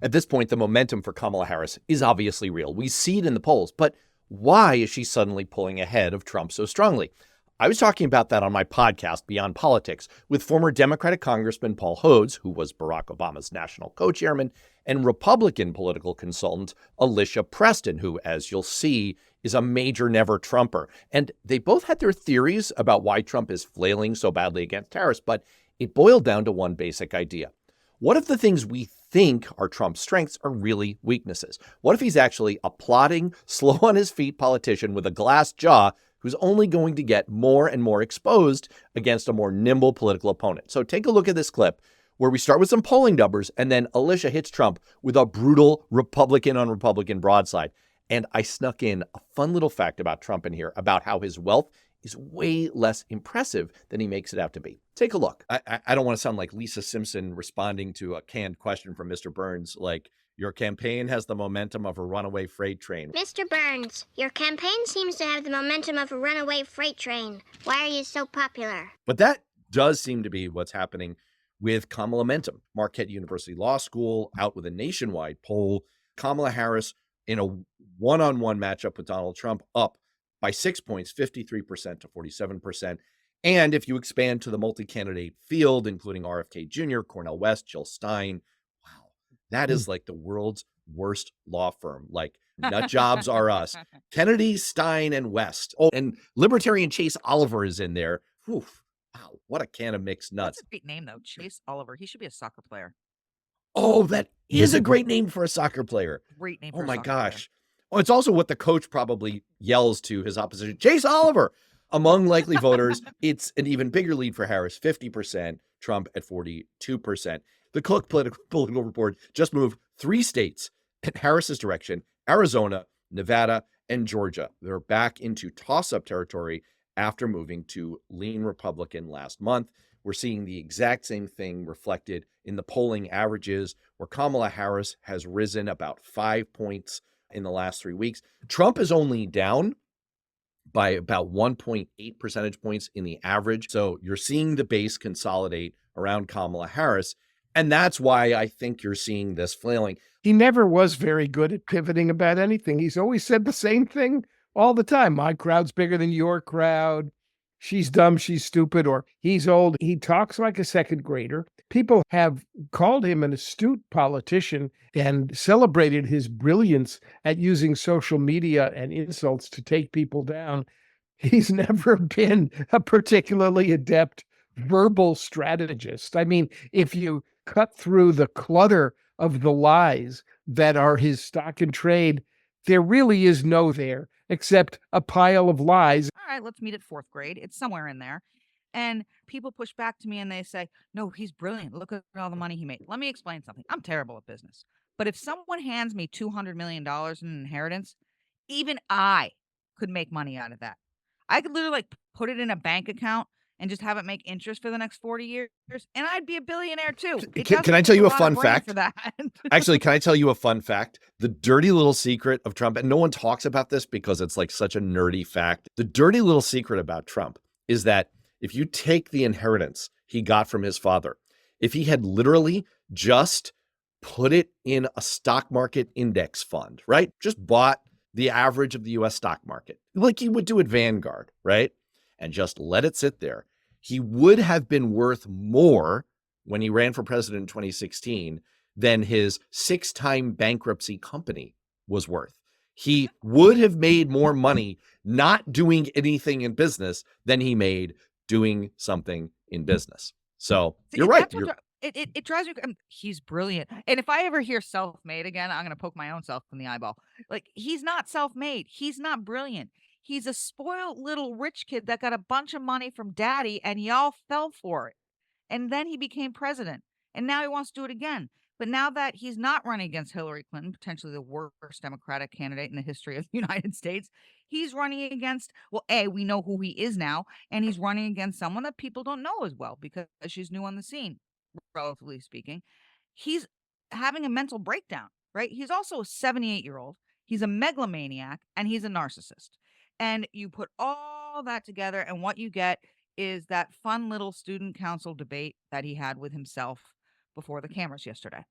At this point, the momentum for Kamala Harris is obviously real. We see it in the polls, but why is she suddenly pulling ahead of Trump so strongly? I was talking about that on my podcast, Beyond Politics, with former Democratic Congressman Paul Hodes, who was Barack Obama's national co-chairman, and Republican political consultant Alicia Preston, who, as you'll see, is a major never Trumper. And they both had their theories about why Trump is flailing so badly against Harris, but it boiled down to one basic idea. What if the things we think are Trump's strengths are really weaknesses? What if he's actually a plodding, slow on his feet politician with a glass jaw who's only going to get more and more exposed against a more nimble political opponent? So take a look at this clip where we start with some polling numbers and then Alicia hits Trump with a brutal Republican on Republican broadside. And I snuck in a fun little fact about Trump in here about how his wealth is way less impressive than he makes it out to be. Take a look. I don't want to sound like Lisa Simpson responding to a canned question from Mr. Burns, like, your campaign has the momentum of a runaway freight train. Mr. Burns, your campaign seems to have the momentum of a runaway freight train. Why are you so popular? But that does seem to be what's happening with Kamala Momentum. Marquette University Law School out with a nationwide poll. Kamala Harris in a one-on-one matchup with Donald Trump up by 6 points, 53% to 47%. And if you expand to the multi-candidate field, including RFK Jr., Cornel West, Jill Stein, wow, that is like the world's worst law firm. Like, nut jobs are us. Kennedy, Stein, and West. Oh, and Libertarian Chase Oliver is in there. Whew, wow, what a can of mixed nuts. That's a great name, though. Chase Oliver. He should be a soccer player. Oh, that is a great name for a soccer player. Great name for Oh a my soccer gosh. player. Oh, it's also what the coach probably yells to his opposition, Chase Oliver. Among likely voters, it's an even bigger lead for Harris, 50%, Trump at 42%. The Cook political report just moved 3 states in Harris's direction: Arizona, Nevada, and Georgia. They're back into toss-up territory after moving to lean Republican last month. We're seeing the exact same thing reflected in the polling averages, where Kamala Harris has risen about 5 points in the last 3 weeks. Trump is only down by about 1.8 percentage points in the average. So you're seeing the base consolidate around Kamala Harris. And that's why I think you're seeing this flailing. He never was very good at pivoting about anything. He's always said the same thing all the time. My crowd's bigger than your crowd. She's dumb, she's stupid, or he's old. He talks like a second grader. People have called him an astute politician and celebrated his brilliance at using social media and insults to take people down. He's never been a particularly adept verbal strategist. I mean, if you cut through the clutter of the lies that are his stock in trade, there really is no there except a pile of lies. All right, let's meet at 4th grade. It's somewhere in there. And people push back to me and they say, no, he's brilliant. Look at all the money he made. Let me explain something. I'm terrible at business. But if someone hands me $200 million in inheritance, even I could make money out of that. I could literally put it in a bank account and just have it make interest for the next 40 years, and I'd be a billionaire too. Can I tell you a fun fact? For that. Actually, can I tell you a fun fact? The dirty little secret of Trump, and no one talks about this because it's like such a nerdy fact. The dirty little secret about Trump is that if you take the inheritance he got from his father, if he had literally just put it in a stock market index fund, right? Just bought the average of the US stock market, like he would do at Vanguard, right? And just let it sit there, he would have been worth more when he ran for president in 2016 than his 6-time bankruptcy company was worth. He would have made more money not doing anything in business than he made doing something in business. So you're right. It drives me. He's brilliant. And if I ever hear self-made again, I'm going to poke my own self in the eyeball. Like, he's not self-made. He's not brilliant. He's a spoiled little rich kid that got a bunch of money from daddy and y'all fell for it. And then he became president. And now he wants to do it again. But now that he's not running against Hillary Clinton, potentially the worst Democratic candidate in the history of the United States, he's running against, well, we know who he is now. And he's running against someone that people don't know as well because she's new on the scene, relatively speaking. He's having a mental breakdown, right? He's also a 78-year-old. He's a megalomaniac and he's a narcissist. And you put all that together, and what you get is that fun little student council debate that he had with himself before the cameras yesterday.